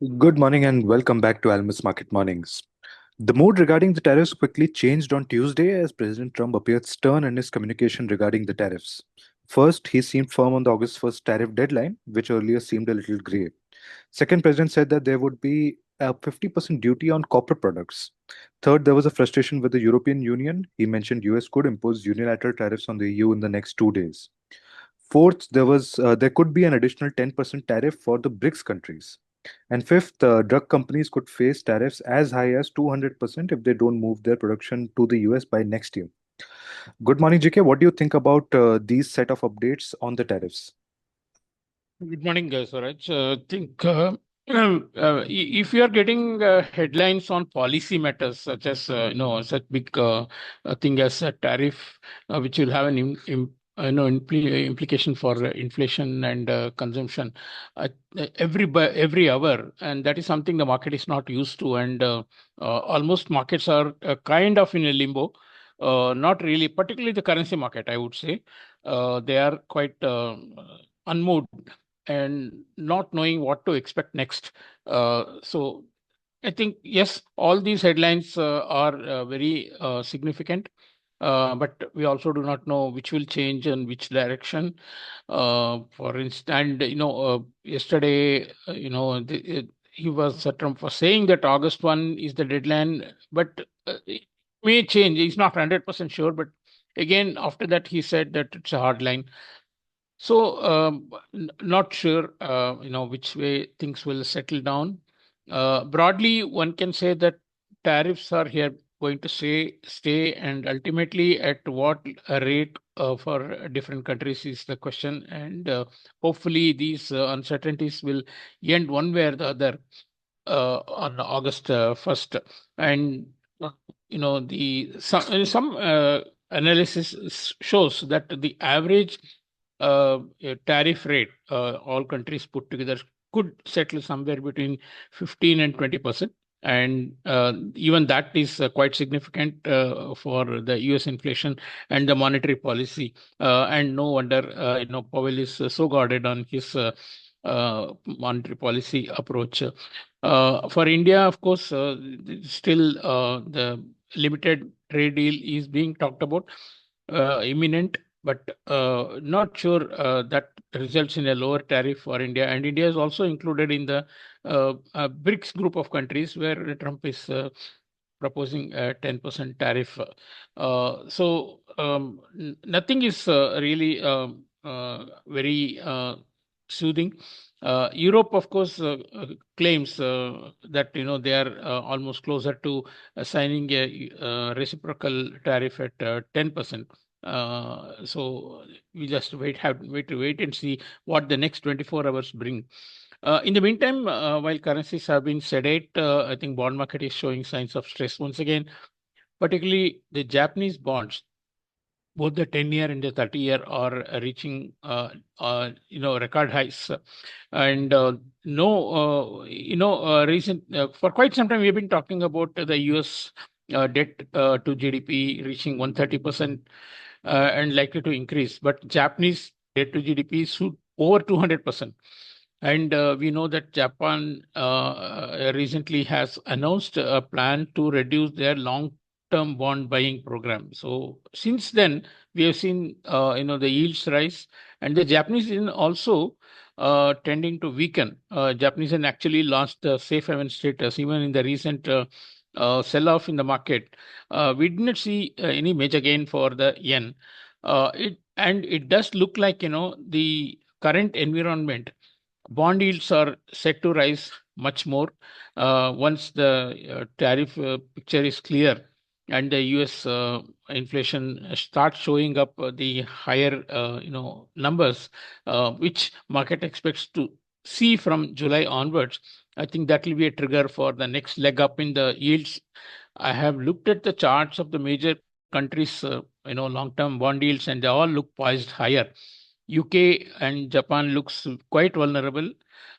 Good morning and welcome back to Almus Market Mornings. The mood regarding the tariffs quickly changed on Tuesday as President Trump appeared stern in his communication regarding the tariffs. First, he seemed firm on the August 1st tariff deadline, which earlier seemed a little gray. Second, President said that there would be a 50% duty on corporate products. Third, there was a frustration with the European Union. He mentioned US could impose unilateral tariffs on the EU in the next 2 days. Fourth, there could be an additional 10% tariff for the BRICS countries. And fifth, drug companies could face tariffs as high as 200% if they don't move their production to the US by next year. Good morning, JK. What do you think about these set of updates on the tariffs? Good morning, Swaraj. I think if you are getting headlines on policy matters such as such big thing as a tariff, which will have an implication for inflation and consumption every hour, and that is something the market is not used to, and almost markets are kind of in a limbo. Not really, particularly the currency market, I would say. They are quite unmoved and not knowing what to expect next. So I think, yes, all these headlines are very significant, but we also do not know which will change and which direction. For instance, yesterday, Trump was saying that August 1 is the deadline, but it may change. He's not 100% sure, but again, after that, he said that it's a hard line. So, not sure, which way things will settle down. Broadly, one can say that tariffs are here going to stay, and ultimately at what a rate for different countries is the question. And hopefully, these uncertainties will end one way or the other on August 1st. And some analysis shows that the average tariff rate, all countries put together, could settle somewhere between 15 and 20%. And even that is quite significant for the US inflation and the monetary policy. And no wonder, Powell is so guarded on his monetary policy approach. For India, of course, still the limited trade deal is being talked about, imminent, but not sure that results in a lower tariff for India. And India is also included in the BRICS group of countries where Trump is proposing a 10% tariff. Nothing is really very soothing. Europe, of course, claims that they are almost closer to signing a reciprocal tariff at 10%. So we just have to wait and see what the next 24 hours bring. In the meantime, while currencies have been sedate, I think bond market is showing signs of stress once again, particularly the Japanese bonds. Both the 10-year and the 30-year are reaching, record highs. And for quite some time, we've been talking about the US debt to GDP reaching 130% and likely to increase. But Japanese debt to GDP should over 200%. And we know that Japan recently has announced a plan to reduce their long-term bond buying program. So since then, we have seen the yields rise, and the Japanese yen also tending to weaken. Japanese yen actually lost the safe haven status even in the recent sell-off in the market. We did not see any major gain for the yen. It does look like the current environment. Bond yields are set to rise much more once the tariff picture is clear and the US inflation starts showing up the higher numbers, which market expects to see from July onwards. I think that will be a trigger for the next leg up in the yields. I have looked at the charts of the major countries, long-term bond yields, and they all look poised higher. UK and Japan looks quite vulnerable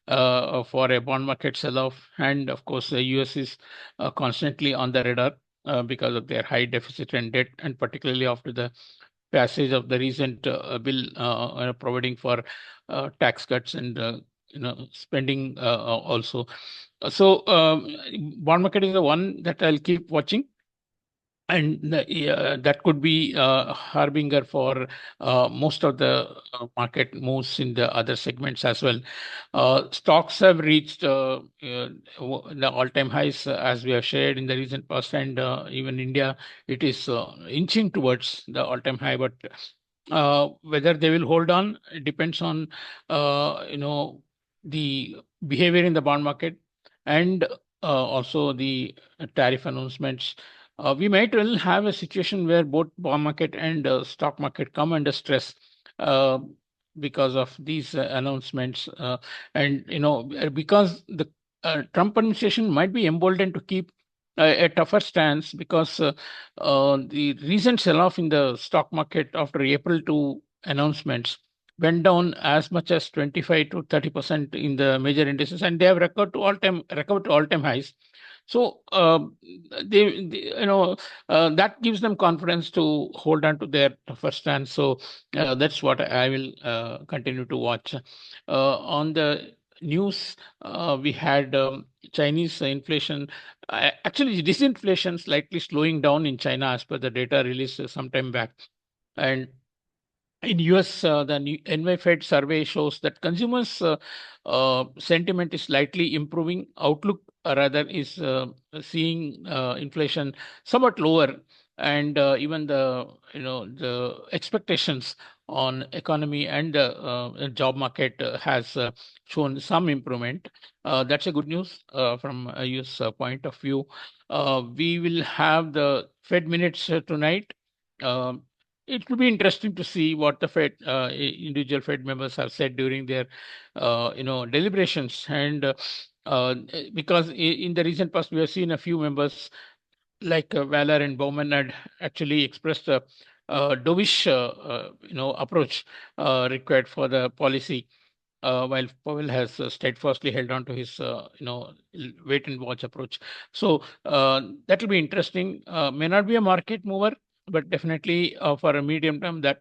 for a bond market sell-off, and of course the US is constantly on the radar because of their high deficit and debt, and particularly after the passage of the recent bill providing for tax cuts and spending also. So bond market is the one that I'll keep watching. And that could be harbinger for most of the market moves in the other segments as well. Stocks have reached the all-time highs, as we have shared in the recent past, and even India, it is inching towards the all-time high. But whether they will hold on, it depends on the behavior in the bond market, and also the tariff announcements. We might well have a situation where both bond market and stock market come under stress uh, because of these announcements, and because the Trump administration might be emboldened to keep a tougher stance, because the recent sell-off in the stock market after April 2 announcements went down as much as 25 to 30% in the major indices, and they have recovered to all-time highs. So that gives them confidence to hold on to their first stance. So that's what I will continue to watch. On the news, we had Chinese inflation. Actually, disinflation slightly slowing down in China as per the data released some time back. And in US, the new NY Fed survey shows that consumers' sentiment is slightly improving. Outlook, rather, is seeing inflation somewhat lower, and even the expectations on economy and the job market has shown some improvement. That's a good news from a US point of view. We will have the Fed minutes tonight. Um it will be interesting to see what the Fed individual Fed members have said during their deliberations, and because in the recent past we have seen a few members like Valor and Bowman had actually expressed a dovish approach required for the policy, while Powell has steadfastly held on to his wait and watch approach. So that will be interesting. May not be a market mover, but definitely for a medium term, that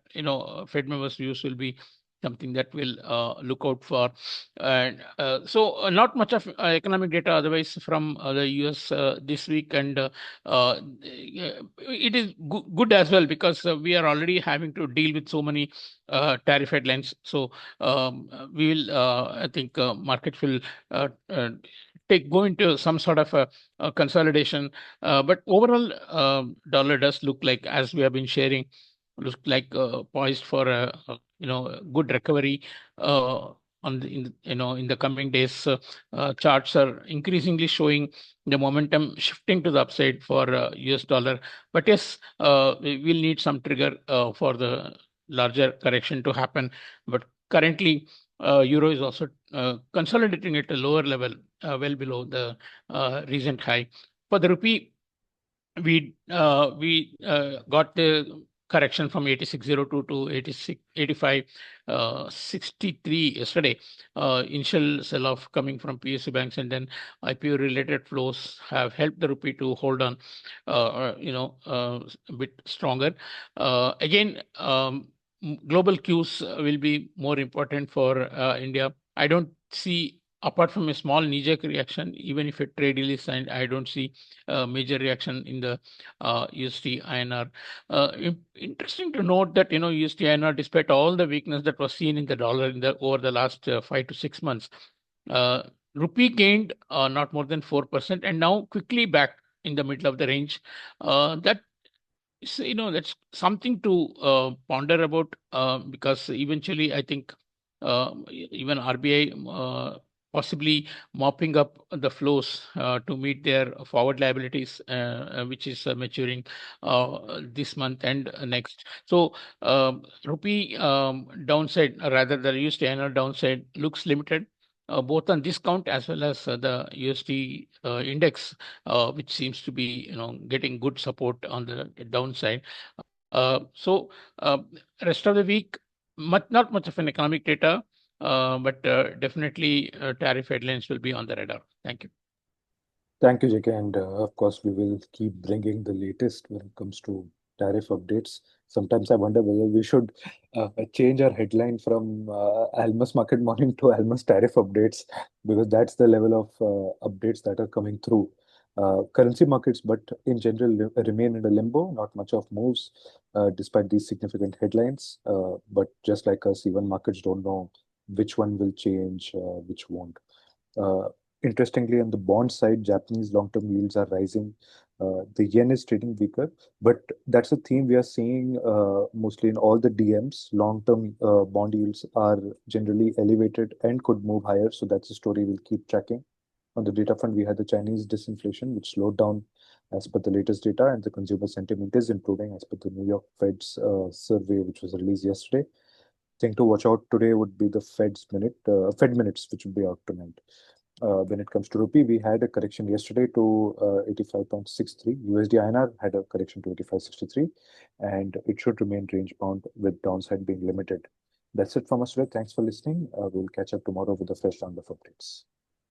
Fed members' views will be something that we'll look out for. And so not much of economic data otherwise from the US this week, and it is good as well, because we are already having to deal with so many tariff headlines. So we will, I think, markets will go into some sort of a consolidation. But overall, dollar does look like, as we have been sharing, looks like poised for a good recovery in the coming days. Charts are increasingly showing the momentum shifting to the upside for US dollar. But yes, we'll need some trigger for the larger correction to happen. But currently, euro is also consolidating at a lower level, well below the recent high. For the rupee, we got the correction from 86.02 to 85.63 yesterday. Initial sell-off coming from PSU banks, and then IPO related flows have helped the rupee to hold on a bit stronger. Again, global cues will be more important for India. I don't see, apart from a small knee-jerk reaction, even if a trade deal is signed, I don't see a major reaction in the USD INR. Interesting to note that USD INR, despite all the weakness that was seen in the dollar over the last 5 to 6 months, uh, rupee gained not more than 4%, and now quickly back in the middle of the range. That so, that's something to ponder about, because eventually I think even RBI possibly mopping up the flows to meet their forward liabilities, which is maturing this month and next. So rupee downside, rather the USD INR downside, looks limited. Both on discount as well as the USD index, which seems to be getting good support on the downside. So rest of the week, not much of an economic data, but definitely tariff headlines will be on the radar. Thank you. Thank you, JK. And of course, we will keep bringing the latest when it comes to tariff updates. Sometimes I wonder whether we should change our headline from Almus Market Morning to Almus Tariff Updates, because that's the level of updates that are coming through. Currency markets, but in general, remain in a limbo. Not much of moves despite these significant headlines. But just like us, even markets don't know which one will change, which won't. Uh, Interestingly, on the bond side, Japanese long-term yields are rising. The yen is trading weaker, but that's a theme we are seeing mostly in all the DMs. Long-term bond yields are generally elevated and could move higher, so that's a story we'll keep tracking. On the data front, we had the Chinese disinflation, which slowed down as per the latest data, and the consumer sentiment is improving as per the New York Fed's survey, which was released yesterday. Thing to watch out today would be the Fed minutes, which will be out tonight. When it comes to rupee, we had a correction yesterday to 85.63. USD INR had a correction to 85.63, and it should remain range bound with downside being limited. That's it from us today. Thanks for listening. We'll catch up tomorrow with a fresh round of updates.